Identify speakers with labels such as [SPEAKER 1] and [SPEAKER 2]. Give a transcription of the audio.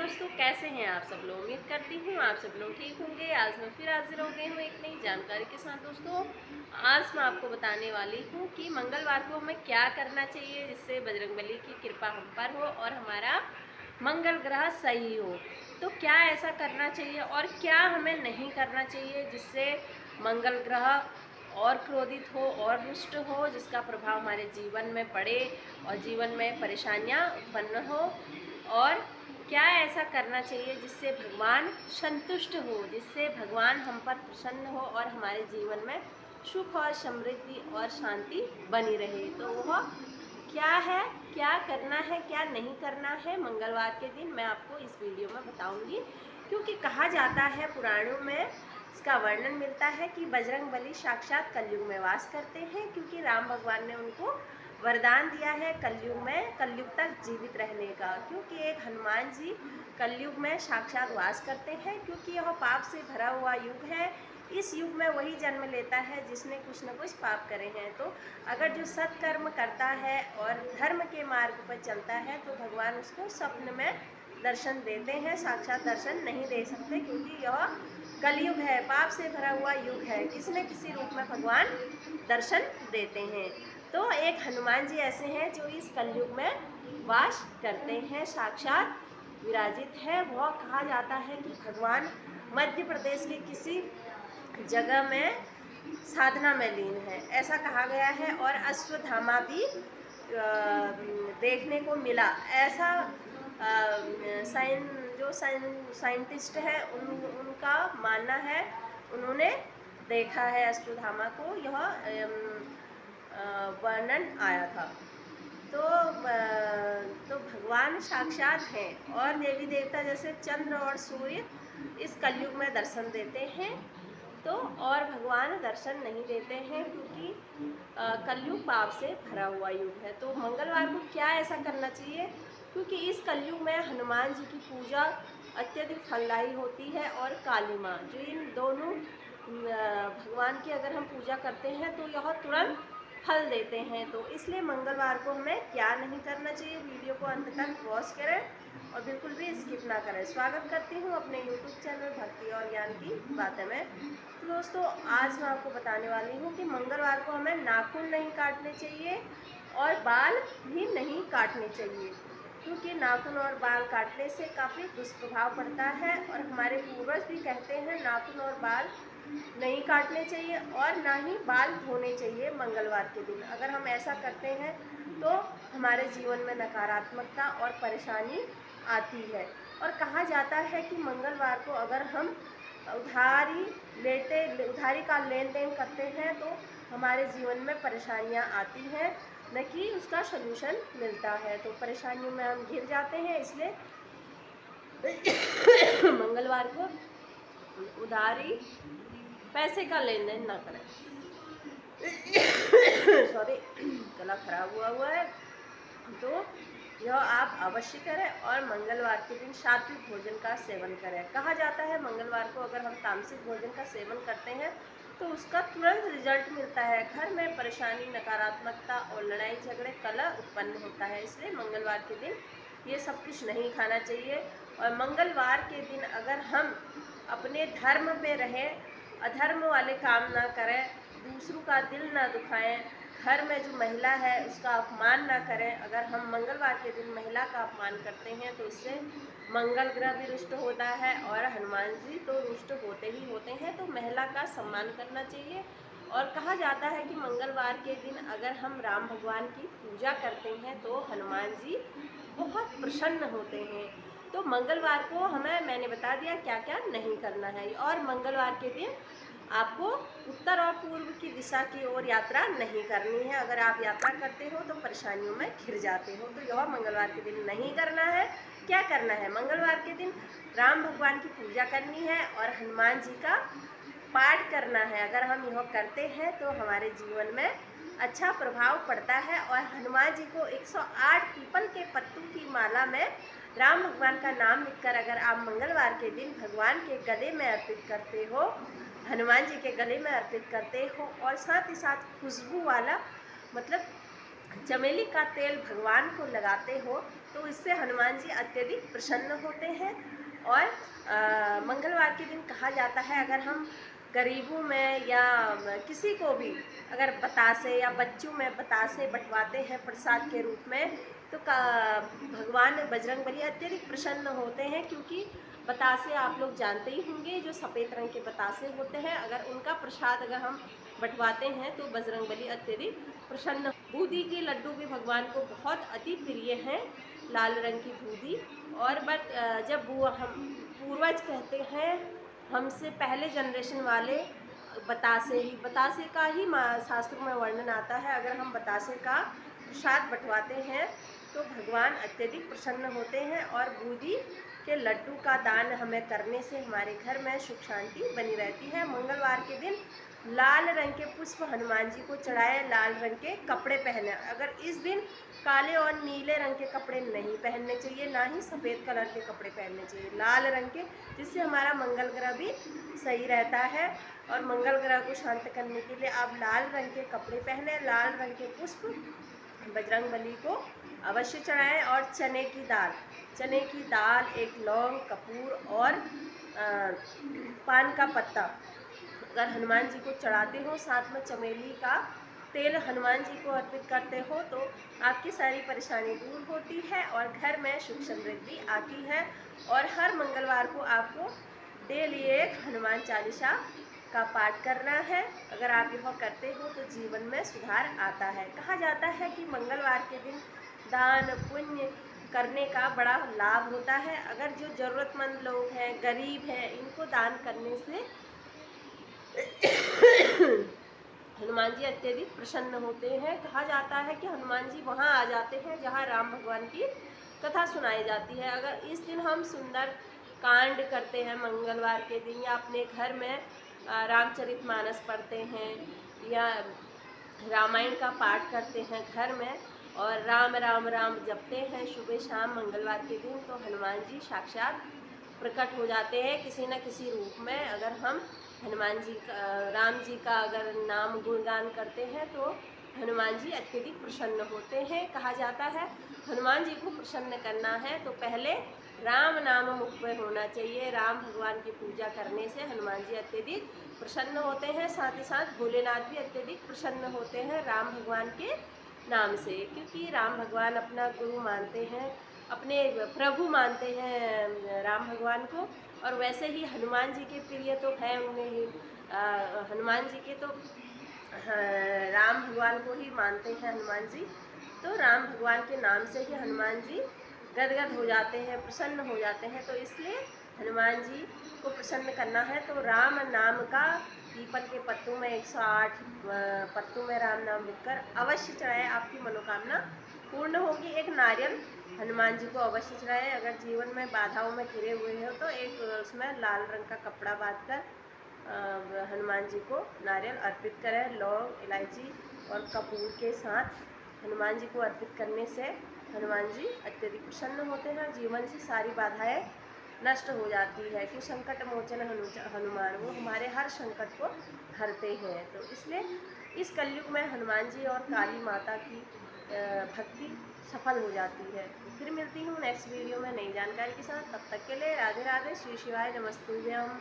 [SPEAKER 1] दोस्तों, कैसे हैं आप सब लोग। उम्मीद करती हूँ आप सब लोग ठीक होंगे। आज मैं फिर हाजिर हो गई हूँ एक नई जानकारी के साथ। दोस्तों, आज मैं आपको बताने वाली हूँ कि मंगलवार को हमें क्या करना चाहिए जिससे बजरंगबली की कृपा हम पर हो और हमारा मंगल ग्रह सही हो। तो क्या ऐसा करना चाहिए और क्या हमें नहीं करना चाहिए जिससे मंगल ग्रह और क्रोधित हो और रुष्ट हो, जिसका प्रभाव हमारे जीवन में पड़े और जीवन में परेशानियां उत्पन्न हो। और क्या ऐसा करना चाहिए जिससे भगवान संतुष्ट हो, जिससे भगवान हम पर प्रसन्न हो और हमारे जीवन में सुख और समृद्धि और शांति बनी रहे। तो वह क्या है, क्या करना है, क्या नहीं करना है मंगलवार के दिन, मैं आपको इस वीडियो में बताऊंगी। क्योंकि कहा जाता है, पुराणों में इसका वर्णन मिलता है कि बजरंगबली साक्षात कलयुग में वास करते हैं, क्योंकि राम भगवान ने उनको वरदान दिया है कलयुग में, कलयुग तक जीवित रहने का। क्योंकि एक हनुमान जी कलयुग में साक्षात वास करते हैं, क्योंकि यह पाप से भरा हुआ युग है। इस युग में वही जन्म लेता है जिसने कुछ न कुछ पाप करे हैं। तो अगर जो सत्कर्म करता है और धर्म के मार्ग पर चलता है तो भगवान उसको स्वप्न में दर्शन देते हैं, साक्षात दर्शन नहीं दे सकते, क्योंकि यह कलयुग है, पाप से भरा हुआ युग है। किसी न किसी रूप में भगवान दर्शन देते हैं। तो एक हनुमान जी ऐसे हैं जो इस कलयुग में वास करते हैं, साक्षात विराजित है। वह कहा जाता है कि भगवान मध्य प्रदेश के किसी जगह में साधना में लीन है, ऐसा कहा गया है। और अश्वत्थामा भी देखने को मिला, ऐसा जो साइंटिस्ट है उनका मानना है। उन्होंने देखा है अश्वत्थामा को, यह वर्णन आया था। तो भगवान साक्षात हैं और देवी देवता जैसे चंद्र और सूर्य इस कलयुग में दर्शन देते हैं। तो और भगवान दर्शन नहीं देते हैं, क्योंकि कलयुग पाप से भरा हुआ युग है। तो मंगलवार को क्या ऐसा करना चाहिए, क्योंकि इस कलयुग में हनुमान जी की पूजा अत्यधिक फलदायी होती है, और काली माँ, जो इन दोनों भगवान की अगर हम पूजा करते हैं तो यह तुरंत फल देते हैं। तो इसलिए मंगलवार को हमें क्या नहीं करना चाहिए, वीडियो को अंत तक वॉच करें और बिल्कुल भी स्किप ना करें। स्वागत करती हूँ अपने यूट्यूब चैनल भक्ति और ज्ञान की बातें में। तो दोस्तों, आज मैं आपको बताने वाली हूँ कि मंगलवार को हमें नाखून नहीं काटने चाहिए और बाल भी नहीं काटने चाहिए, क्योंकि नाखून और बाल काटने से काफ़ी दुष्प्रभाव पड़ता है। और हमारे पूर्वज भी कहते हैं नाखून और बाल नहीं काटने चाहिए और ना ही बाल धोने चाहिए मंगलवार के दिन। अगर हम ऐसा करते हैं तो हमारे जीवन में नकारात्मकता और परेशानी आती है। और कहा जाता है कि मंगलवार को अगर हम उधारी का लेन देन करते हैं तो हमारे जीवन में परेशानियां आती हैं, न कि उसका सलूशन मिलता है। तो परेशानियों में हम घिर जाते हैं, इसलिए मंगलवार को उधारी पैसे का लेन देन ना करें। सॉरी, गला खराब हुआ है। तो यह आप अवश्य करें और मंगलवार के दिन सात्विक भोजन का सेवन करें। कहा जाता है मंगलवार को अगर हम तामसिक भोजन का सेवन करते हैं तो उसका तुरंत रिजल्ट मिलता है। घर में परेशानी, नकारात्मकता और लड़ाई झगड़े, कलह उत्पन्न होता है। इसलिए मंगलवार के दिन ये सब कुछ नहीं खाना चाहिए। और मंगलवार के दिन अगर हम अपने धर्म पे रहें, अधर्म वाले काम ना करें, दूसरों का दिल ना दुखाएं, घर में जो महिला है उसका अपमान ना करें। अगर हम मंगलवार के दिन महिला का अपमान करते हैं तो इससे मंगल ग्रह भी रुष्ट होता है और हनुमान जी तो रुष्ट होते ही होते हैं। तो महिला का सम्मान करना चाहिए। और कहा जाता है कि मंगलवार के दिन अगर हम राम भगवान की पूजा करते हैं तो हनुमान जी बहुत प्रसन्न होते हैं। तो मंगलवार को मैंने बता दिया क्या क्या नहीं करना है। और मंगलवार के दिन आपको उत्तर और पूर्व की दिशा की ओर यात्रा नहीं करनी है। अगर आप यात्रा करते हो तो परेशानियों में घिर जाते हो, तो यह मंगलवार के दिन नहीं करना है। क्या करना है, मंगलवार के दिन राम भगवान की पूजा करनी है और हनुमान जी का पाठ करना है। अगर हम यह करते हैं तो हमारे जीवन में अच्छा प्रभाव पड़ता है। और हनुमान जी को 108 पीपल के पत्तों की माला में राम भगवान का नाम लिखकर अगर आप मंगलवार के दिन भगवान के गले में अर्पित करते हो, हनुमान जी के गले में अर्पित करते हो, और साथ ही साथ खुशबू वाला मतलब चमेली का तेल भगवान को लगाते हो, तो इससे हनुमान जी अत्यधिक प्रसन्न होते हैं। और मंगलवार के दिन कहा जाता है, अगर हम गरीबों में या किसी को भी अगर बतासे या बच्चों में बतासे बंटवाते हैं प्रसाद के रूप में, तो भगवान बजरंगबली अत्यधिक प्रसन्न होते हैं, क्योंकि बतासे आप लोग जानते ही होंगे, जो सफ़ेद रंग के बतासे होते हैं, अगर उनका प्रसाद अगर हम बंटवाते हैं तो बजरंगबली अत्यधिक प्रसन्न। बूंदी के लड्डू भी भगवान को बहुत अति प्रिय हैं, लाल रंग की बूंदी। और जब वो हम पूर्वज कहते हैं, हमसे पहले जनरेशन वाले बतासे का ही शास्त्रों में वर्णन आता है, अगर हम बतासे का प्रसाद बंटवाते हैं तो भगवान अत्यधिक प्रसन्न होते हैं। और बूंदी के लड्डू का दान हमें करने से हमारे घर में सुख शांति बनी रहती है। मंगलवार के दिन लाल रंग के पुष्प हनुमान जी को चढ़ाए, लाल रंग के कपड़े पहने। अगर इस दिन काले और नीले रंग के कपड़े नहीं पहनने चाहिए, ना ही सफ़ेद कलर के कपड़े पहनने चाहिए, लाल रंग के, जिससे हमारा मंगल ग्रह भी सही रहता है। और मंगल ग्रह को शांत करने के लिए आप लाल रंग के कपड़े पहने, लाल रंग के पुष्प बजरंगबली को अवश्य चढ़ाएं। और चने की दाल, एक लौंग, कपूर और पान का पत्ता अगर हनुमान जी को चढ़ाते हो, साथ में चमेली का तेल हनुमान जी को अर्पित करते हो, तो आपकी सारी परेशानी दूर होती है और घर में सुख समृद्धि आती है। और हर मंगलवार को आपको डेली एक हनुमान चालीसा का पाठ करना है। अगर आप यह करते हो तो जीवन में सुधार आता है। कहा जाता है कि मंगलवार के दिन दान पुण्य करने का बड़ा लाभ होता है। अगर जो ज़रूरतमंद लोग हैं, गरीब हैं, इनको दान करने से हनुमान जी अत्यधिक प्रसन्न होते हैं। कहा जाता है कि हनुमान जी वहाँ आ जाते हैं जहाँ राम भगवान की कथा सुनाई जाती है। अगर इस दिन हम सुंदर कांड करते हैं मंगलवार के दिन, या अपने घर में रामचरितमानस पढ़ते हैं या रामायण का पाठ करते हैं घर में, और राम राम राम जपते हैं सुबह शाम मंगलवार के दिन, तो हनुमान जी साक्षात प्रकट हो जाते हैं किसी न किसी रूप में। अगर हम हनुमान जी का, राम जी का अगर नाम गुणगान करते हैं तो हनुमान जी अत्यधिक प्रसन्न होते हैं। कहा जाता है हनुमान जी को प्रसन्न करना है तो पहले राम नाम मुख पे होना चाहिए। राम भगवान की पूजा करने से हनुमान जी अत्यधिक प्रसन्न होते हैं। साथ ही साथ भोलेनाथ भी अत्यधिक प्रसन्न होते हैं राम भगवान के नाम से, क्योंकि राम भगवान अपना गुरु मानते हैं, अपने प्रभु मानते हैं राम भगवान को। और वैसे ही हनुमान जी के प्रिय तो हैं उन्हें हनुमान जी के तो राम भगवान को ही मानते हैं हनुमान जी। तो राम भगवान के नाम से ही हनुमान जी गदगद हो जाते हैं, प्रसन्न हो जाते हैं। तो इसलिए हनुमान जी को प्रसन्न करना है तो राम नाम का पीपल के पत्तों में 108 पत्तों में राम नाम लिखकर अवश्य चढ़ाएं, आपकी मनोकामना पूर्ण होगी। एक नारियल हनुमान जी को अवश्य चढ़ाएं। अगर जीवन में बाधाओं में घिरे हुए हो तो एक उसमें लाल रंग का कपड़ा बांधकर हनुमान जी को नारियल अर्पित करें। लौंग, इलायची और कपूर के साथ हनुमान जी को अर्पित करने से हनुमान जी अत्यधिक प्रसन्न होते हैं। जीवन से सारी बाधाएं नष्ट हो जाती है कि संकट मोचन हनुमान, वो हमारे हर संकट को हरते हैं। तो इसलिए इस कलयुग में हनुमान जी और काली माता की भक्ति सफल हो जाती है। तो फिर मिलती हूँ नेक्स्ट वीडियो में नई जानकारी के साथ। तब तक के लिए राधे राधे, श्री शिवाय, नमस्तुभ्यम।